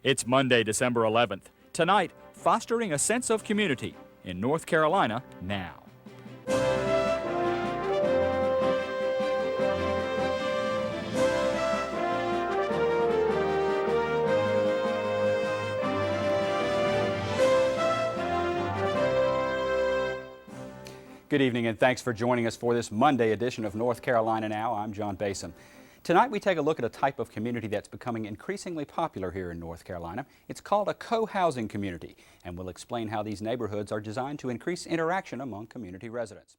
It's Monday, December 11th. Tonight, fostering a sense of community in North Carolina now. Good evening and thanks for joining us for this Monday edition of North Carolina Now. I'm John Basom. Tonight we take a look at a type of community that's becoming increasingly popular here in North Carolina. It's called a co-housing community, and we'll explain how these neighborhoods are designed to increase interaction among community residents.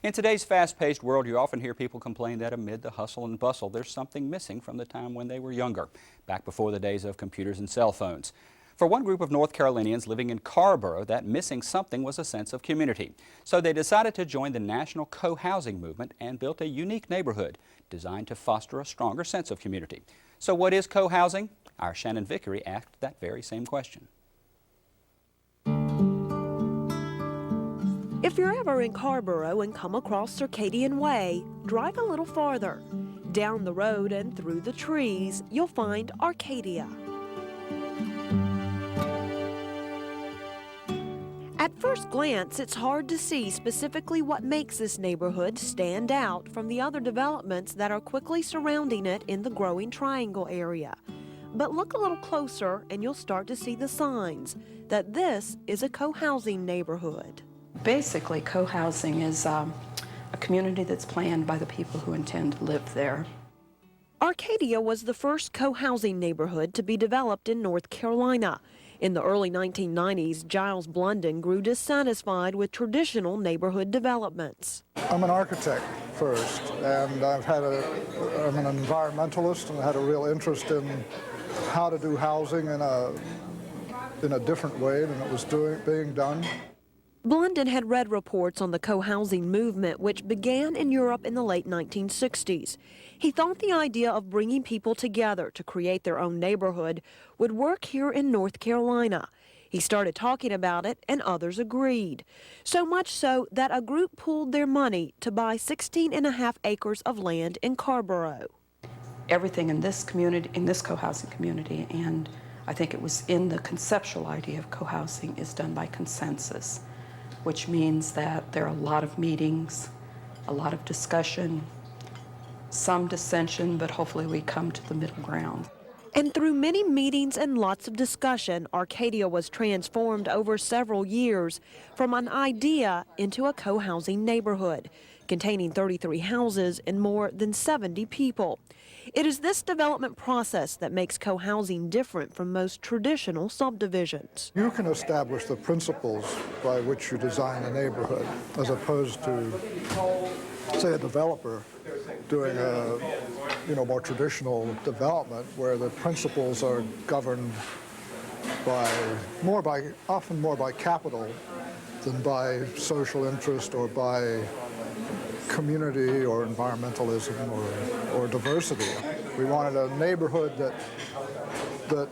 In today's fast-paced world, you often hear people complain that amid the hustle and bustle, there's something missing from the time when they were younger, back before the days of computers and cell phones. For one group of North Carolinians living in Carrboro, that missing something was a sense of community. So they decided to join the national co-housing movement and built a unique neighborhood designed to foster a stronger sense of community. So what is co-housing? Our Shannon Vickery asked that very same question. If you're ever in Carrboro and come across Arcadian Way, drive a little farther. Down the road and through the trees, you'll find Arcadia. At first glance, it's hard to see specifically what makes this neighborhood stand out from the other developments that are quickly surrounding it in the growing Triangle area. But look a little closer and you'll start to see the signs that this is a co-housing neighborhood. Basically, co-housing is a community that's planned by the people who intend to live there. Arcadia was the first co-housing neighborhood to be developed in North Carolina. In the early 1990s, Giles Blunden grew dissatisfied with traditional neighborhood developments. I'm an architect first, and I'm an environmentalist, and I had a real interest in how to do housing in a different way than it was being done. Blunden had read reports on the co-housing movement, which began in Europe in the late 1960s. He thought the idea of bringing people together to create their own neighborhood would work here in North Carolina. He started talking about it, and others agreed. So much so that a group pooled their money to buy 16.5 acres of land in Carrboro. Everything in this community, in this co-housing community, and I think it was in the conceptual idea of co-housing, is done by consensus, which means that there are a lot of meetings, a lot of discussion, some dissension, but hopefully we come to the middle ground. And through many meetings and lots of discussion, Arcadia was transformed over several years from an idea into a co-housing neighborhood, containing 33 houses and more than 70 people. It is this development process that makes co-housing different from most traditional subdivisions. You can establish the principles by which you design a neighborhood, as opposed to, say, a developer doing a more traditional development where the principles are governed often more by capital than by social interest or by community or environmentalism or diversity. We wanted a neighborhood that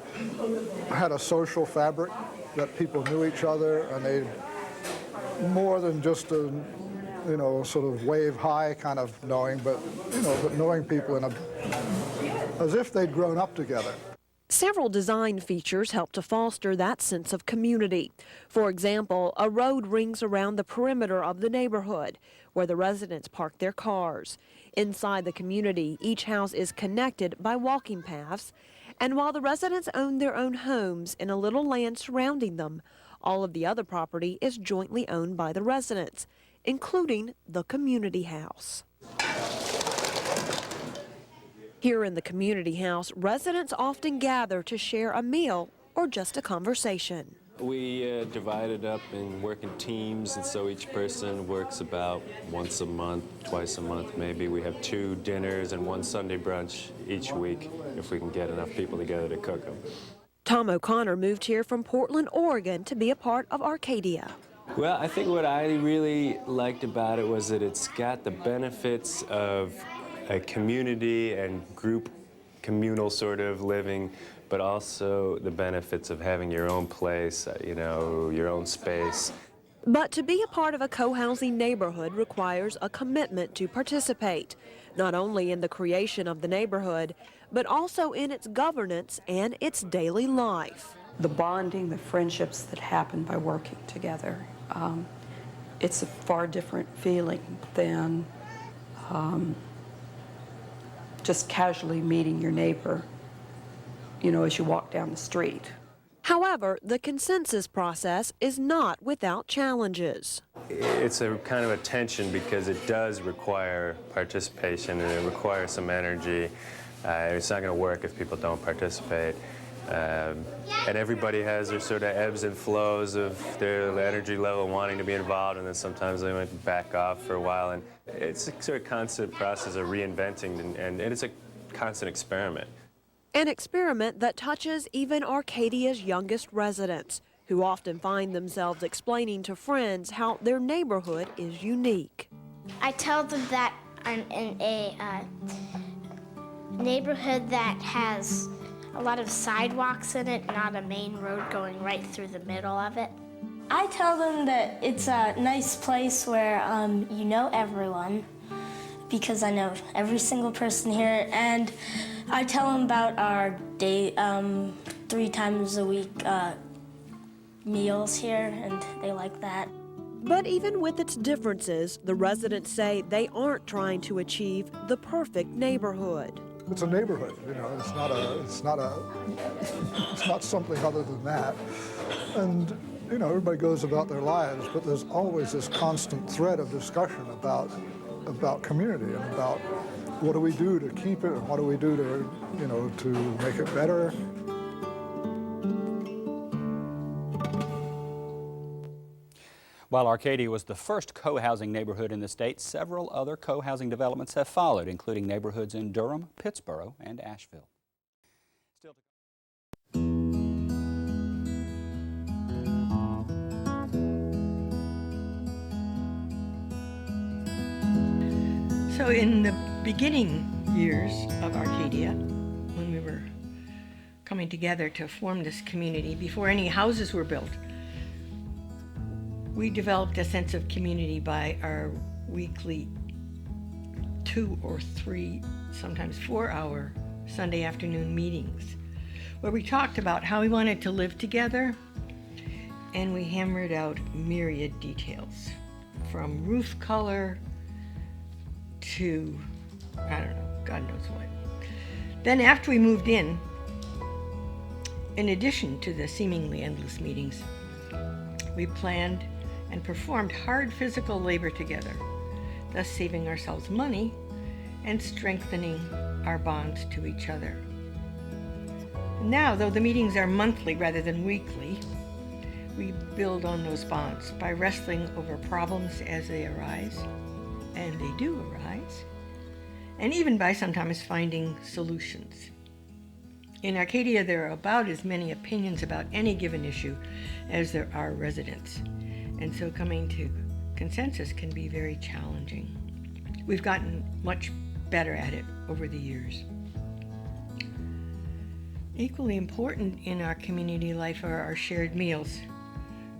had a social fabric, that people knew each other, and they more than just a sort of wave high kind of knowing, but knowing people as if they'd grown up together. Several design features help to foster that sense of community. For example, a road rings around the perimeter of the neighborhood where the residents park their cars. Inside the community, each house is connected by walking paths, and while the residents own their own homes in a little land surrounding them, all of the other property is jointly owned by the residents, including the community house. Here in the community house, residents often gather to share a meal or just a conversation. We divide it up and work in teams, and so each person works about once a month, twice a month maybe. We have 2 dinners and 1 Sunday brunch each week if we can get enough people together to cook them. Tom O'Connor moved here from Portland, Oregon to be a part of Arcadia. Well, I think what I really liked about it was that it's got the benefits of a community and group communal sort of living, but also the benefits of having your own place, your own space. But to be a part of a co-housing neighborhood requires a commitment to participate, not only in the creation of the neighborhood, but also in its governance and its daily life. The bonding, the friendships that happen by working together, it's a far different feeling than just casually meeting your neighbor, as you walk down the street. However, the consensus process is not without challenges. It's a kind of a tension because it does require participation and it requires some energy. It's not going to work if people don't participate. And everybody has their sort of ebbs and flows of their energy level wanting to be involved, and then sometimes they might back off for a while. And it's a sort of constant process of reinventing, and it's a constant experiment. An experiment that touches even Arcadia's youngest residents, who often find themselves explaining to friends how their neighborhood is unique. I tell them that I'm in a neighborhood that has a lot of sidewalks in it, not a main road going right through the middle of it. I tell them that it's a nice place where you know everyone, because I know every single person here, and I tell them about our day, 3 times a week meals here, and they like that. But even with its differences, the residents say they aren't trying to achieve the perfect neighborhood. It's a neighborhood, it's not something other than that. And, everybody goes about their lives, but there's always this constant thread of discussion about community and about what do we do to keep it and what do we do to make it better. While Arcadia was the first co-housing neighborhood in the state, several other co-housing developments have followed, including neighborhoods in Durham, Pittsboro, and Asheville. So in the beginning years of Arcadia, when we were coming together to form this community, before any houses were built, we developed a sense of community by our weekly 2 or 3, sometimes 4-hour Sunday afternoon meetings, where we talked about how we wanted to live together, and we hammered out myriad details, from roof color to, I don't know, God knows what. Then after we moved in addition to the seemingly endless meetings, we planned and performed hard physical labor together, thus saving ourselves money and strengthening our bonds to each other. Now, though the meetings are monthly rather than weekly, we build on those bonds by wrestling over problems as they arise, and they do arise, and even by sometimes finding solutions. In Arcadia, there are about as many opinions about any given issue as there are residents, and so coming to consensus can be very challenging. We've gotten much better at it over the years. Equally important in our community life are our shared meals.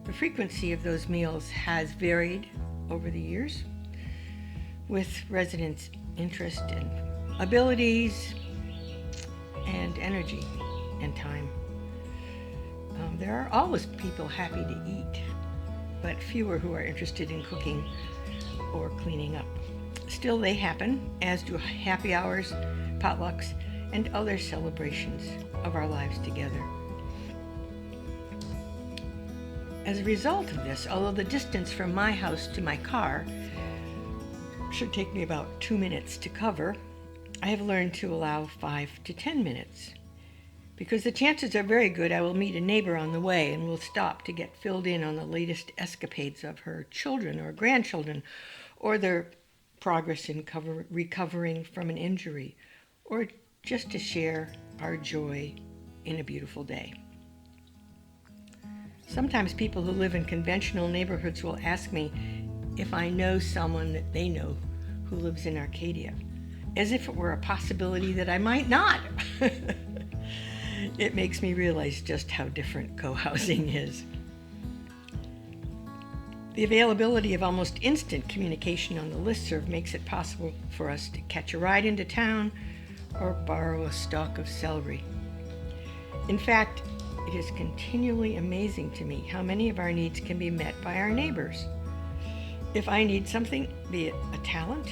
The frequency of those meals has varied over the years, with residents' interest and abilities and energy and time. There are always people happy to eat, but fewer who are interested in cooking or cleaning up. Still, they happen, as do happy hours, potlucks, and other celebrations of our lives together. As a result of this, although the distance from my house to my car should take me about 2 minutes to cover, I have learned to allow 5 to 10 minutes, because the chances are very good I will meet a neighbor on the way and will stop to get filled in on the latest escapades of her children or grandchildren, or their progress in recovering from an injury, or just to share our joy in a beautiful day. Sometimes people who live in conventional neighborhoods will ask me if I know someone that they know who lives in Arcadia, as if it were a possibility that I might not. It makes me realize just how different co-housing is. The availability of almost instant communication on the listserv makes it possible for us to catch a ride into town or borrow a stalk of celery. In fact, it is continually amazing to me how many of our needs can be met by our neighbors. If I need something, be it a talent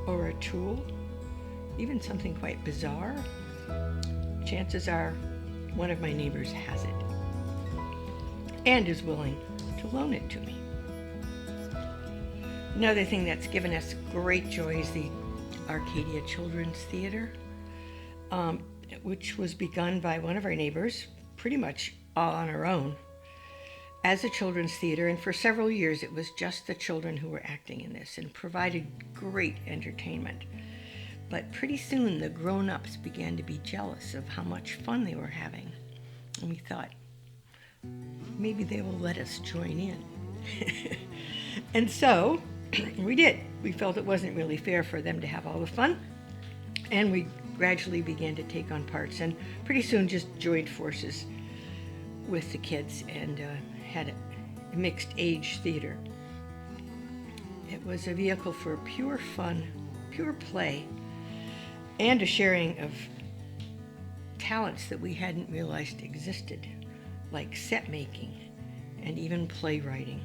or a tool, even something quite bizarre, chances are one of my neighbors has it and is willing to loan it to me. Another thing that's given us great joy is the Arcadia Children's Theater, which was begun by one of our neighbors, pretty much all on our own, as a children's theater, and for several years it was just the children who were acting in this and provided great entertainment. But pretty soon the grown-ups began to be jealous of how much fun they were having, and we thought, maybe they will let us join in. And so we did. We felt it wasn't really fair for them to have all the fun, and we gradually began to take on parts, and pretty soon just joined forces with the kids and had a mixed age theater. It was a vehicle for pure fun, pure play, and a sharing of talents that we hadn't realized existed, like set making and even playwriting.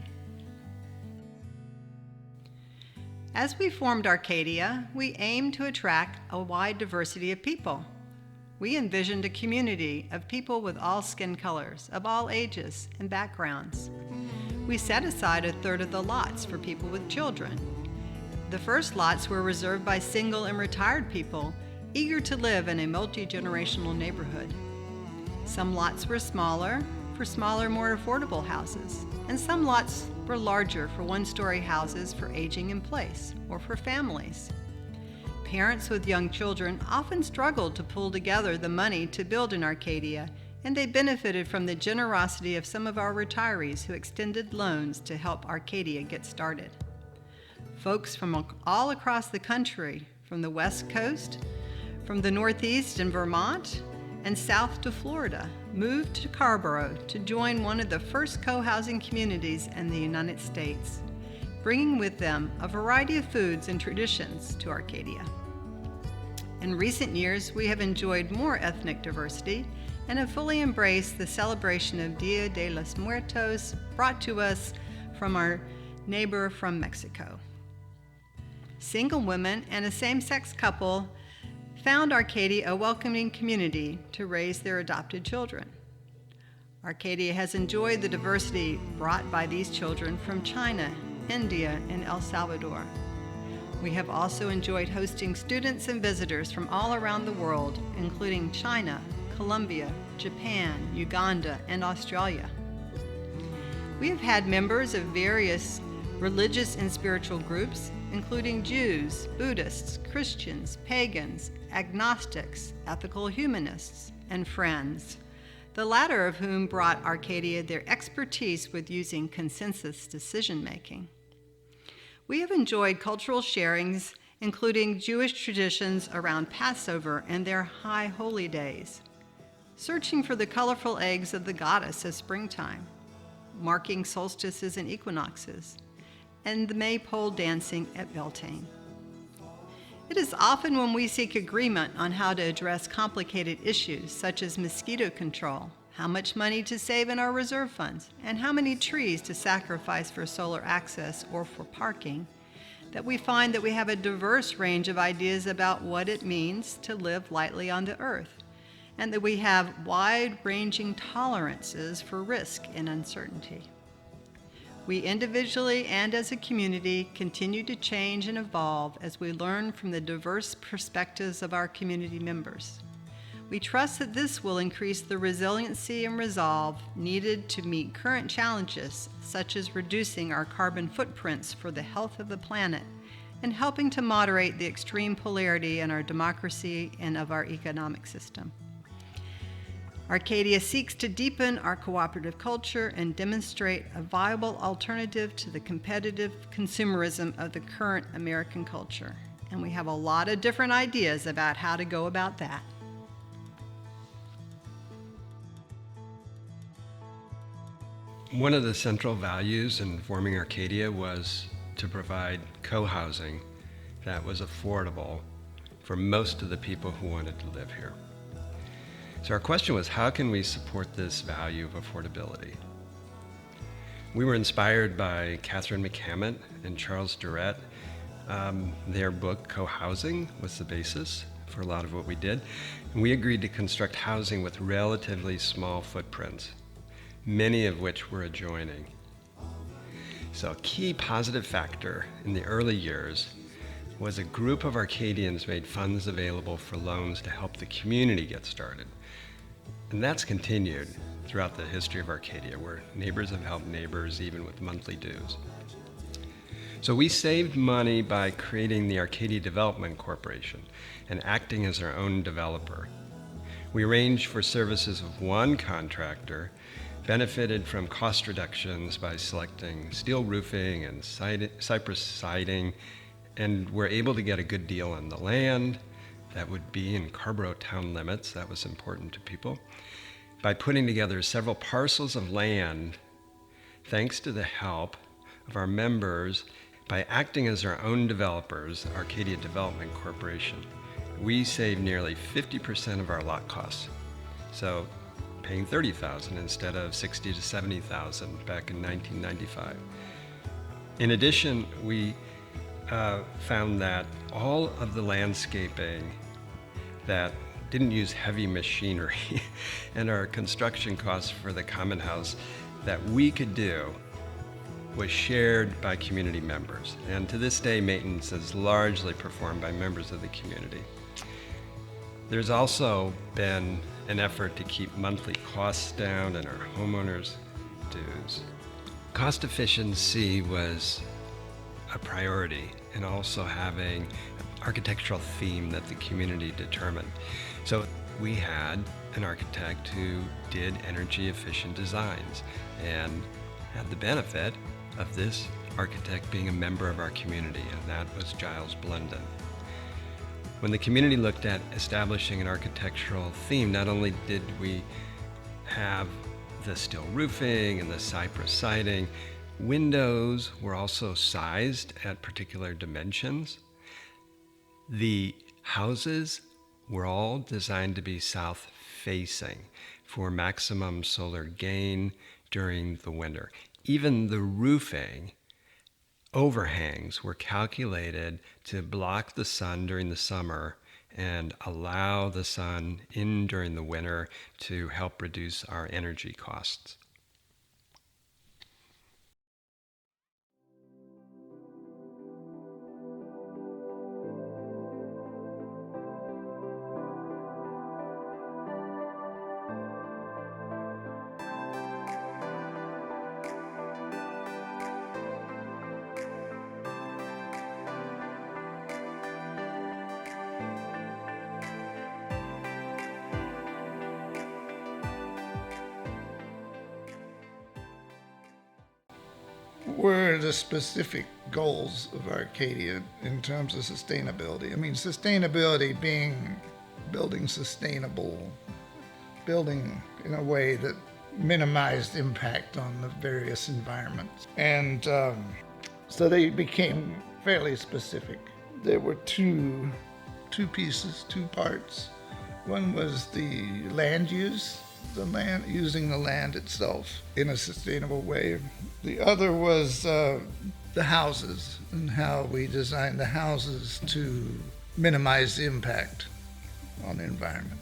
As we formed Arcadia, we aimed to attract a wide diversity of people. We envisioned a community of people with all skin colors, of all ages and backgrounds. We set aside a third of the lots for people with children. The first lots were reserved by single and retired people eager to live in a multi-generational neighborhood. Some lots were smaller, for smaller, more affordable houses, and some lots were larger for one-story houses for aging in place or for families. Parents with young children often struggled to pull together the money to build in Arcadia, and they benefited from the generosity of some of our retirees who extended loans to help Arcadia get started. Folks from all across the country, from the West Coast, from the Northeast and Vermont, and south to Florida, moved to Carrboro to join one of the first co-housing communities in the United States, bringing with them a variety of foods and traditions to Arcadia. In recent years, we have enjoyed more ethnic diversity and have fully embraced the celebration of Dia de los Muertos brought to us from our neighbor from Mexico. Single women and a same-sex couple found Arcadia a welcoming community to raise their adopted children. Arcadia has enjoyed the diversity brought by these children from China, India, and El Salvador. We have also enjoyed hosting students and visitors from all around the world, including China, Colombia, Japan, Uganda, and Australia. We have had members of various religious and spiritual groups, including Jews, Buddhists, Christians, pagans, agnostics, ethical humanists, and friends, the latter of whom brought Arcadia their expertise with using consensus decision-making. We have enjoyed cultural sharings, including Jewish traditions around Passover and their high holy days, searching for the colorful eggs of the goddess of springtime, marking solstices and equinoxes, and the maypole dancing at Beltane. It is often when we seek agreement on how to address complicated issues such as mosquito control, how much money to save in our reserve funds, and how many trees to sacrifice for solar access or for parking, that we find that we have a diverse range of ideas about what it means to live lightly on the earth, and that we have wide-ranging tolerances for risk and uncertainty. We individually and as a community continue to change and evolve as we learn from the diverse perspectives of our community members. We trust that this will increase the resiliency and resolve needed to meet current challenges, such as reducing our carbon footprints for the health of the planet and helping to moderate the extreme polarity in our democracy and of our economic system. Arcadia seeks to deepen our cooperative culture and demonstrate a viable alternative to the competitive consumerism of the current American culture. And we have a lot of different ideas about how to go about that. One of the central values in forming Arcadia was to provide co-housing that was affordable for most of the people who wanted to live here. So our question was, how can we support this value of affordability? We were inspired by Catherine McCammett and Charles Durrett. Their book, Cohousing, was the basis for a lot of what we did. And we agreed to construct housing with relatively small footprints, many of which were adjoining. So a key positive factor in the early years was a group of Arcadians made funds available for loans to help the community get started. And that's continued throughout the history of Arcadia, where neighbors have helped neighbors even with monthly dues. So we saved money by creating the Arcadia Development Corporation and acting as our own developer. We arranged for services of one contractor, benefited from cost reductions by selecting steel roofing and cypress siding, and were able to get a good deal on the land that would be in Carrboro town limits. That was important to people. By putting together several parcels of land, thanks to the help of our members, by acting as our own developers, Arcadia Development Corporation, we saved nearly 50% of our lot costs. So paying $30,000 instead of $60,000 to $70,000 back in 1995. In addition, we found that all of the landscaping that didn't use heavy machinery and our construction costs for the common house that we could do was shared by community members. And to this day, maintenance is largely performed by members of the community. There's also been an effort to keep monthly costs down and our homeowners' dues. Cost efficiency was a priority, and also having an architectural theme that the community determined. So we had an architect who did energy efficient designs and had the benefit of this architect being a member of our community, and that was Giles Blunden. When the community looked at establishing an architectural theme, not only did we have the steel roofing and the cypress siding, windows were also sized at particular dimensions. The houses were all designed to be south-facing for maximum solar gain during the winter. Even the roofing overhangs were calculated to block the sun during the summer and allow the sun in during the winter to help reduce our energy costs. What are the specific goals of Arcadia in terms of sustainability? I mean, sustainability being building sustainable, building in a way that minimized impact on the various environments. And so they became fairly specific. There were two pieces, two parts. One was the land use, using the land itself in a sustainable way. The other was the houses and how we designed the houses to minimize the impact on the environment.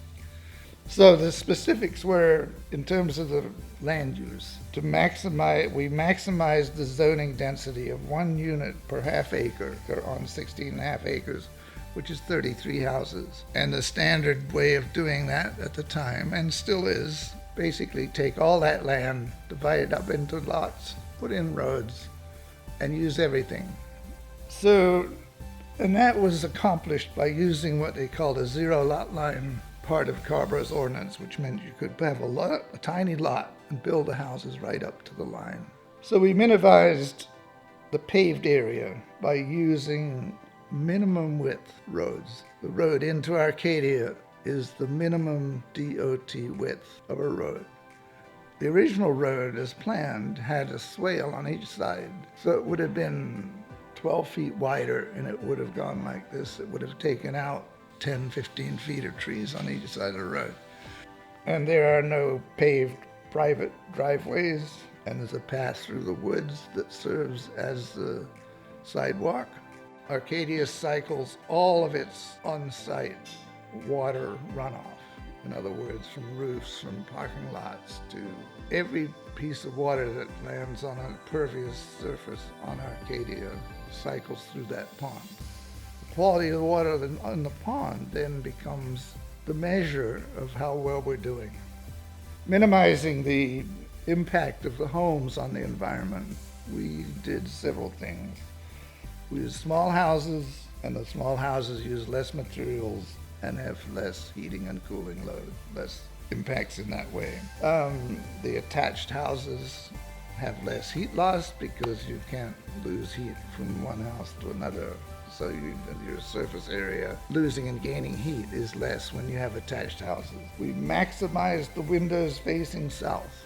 So the specifics were, in terms of the land use, we maximized the zoning density of 1 unit per half acre on 16.5 acres, which is 33 houses. And the standard way of doing that at the time, and still is, basically take all that land, divide it up into lots, put in roads, and use everything. So, and that was accomplished by using what they called a zero lot line part of Carrboro's ordinance, which meant you could have a tiny lot and build the houses right up to the line. So we minimized the paved area by using minimum width roads. The road into Arcadia is the minimum DOT width of a road. The original road, as planned, had a swale on each side, so it would have been 12 feet wider, and it would have gone like this. It would have taken out 10, 15 feet of trees on each side of the road. And there are no paved private driveways, and there's a path through the woods that serves as the sidewalk. Arcadia cycles all of its on-site water runoff. In other words, from roofs, from parking lots, to every piece of water that lands on a pervious surface on Arcadia cycles through that pond. The quality of the water in the pond then becomes the measure of how well we're doing. Minimizing the impact of the homes on the environment, we did several things. We used small houses, and the small houses use less materials and have less heating and cooling load, less impacts in that way. The attached houses have less heat loss because you can't lose heat from one house to another. So your surface area losing and gaining heat is less when you have attached houses. We maximized the windows facing south,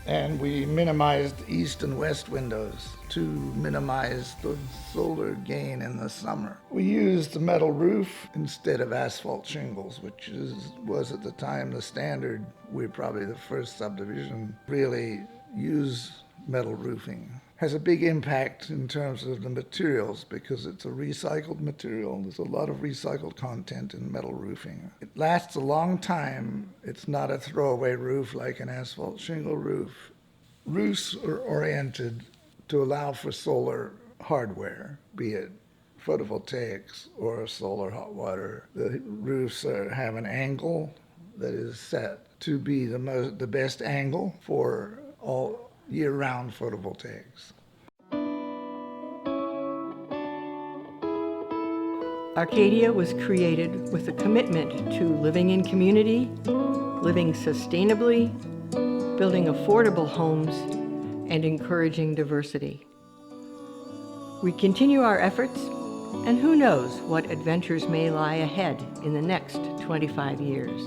and we minimized east and west windows to minimize the solar gain in the summer. We used a metal roof instead of asphalt shingles, which was at the time the standard. We're probably the first subdivision to really use metal roofing. Has a big impact in terms of the materials because it's a recycled material. There's a lot of recycled content in metal roofing. It lasts a long time. It's not a throwaway roof like an asphalt shingle roof. Roofs are oriented to allow for solar hardware, be it photovoltaics or solar hot water. The roofs have an angle that is set to be the best angle for all year-round photovoltaics. Arcadia was created with a commitment to living in community, living sustainably, building affordable homes, and encouraging diversity. We continue our efforts, and who knows what adventures may lie ahead in the next 25 years.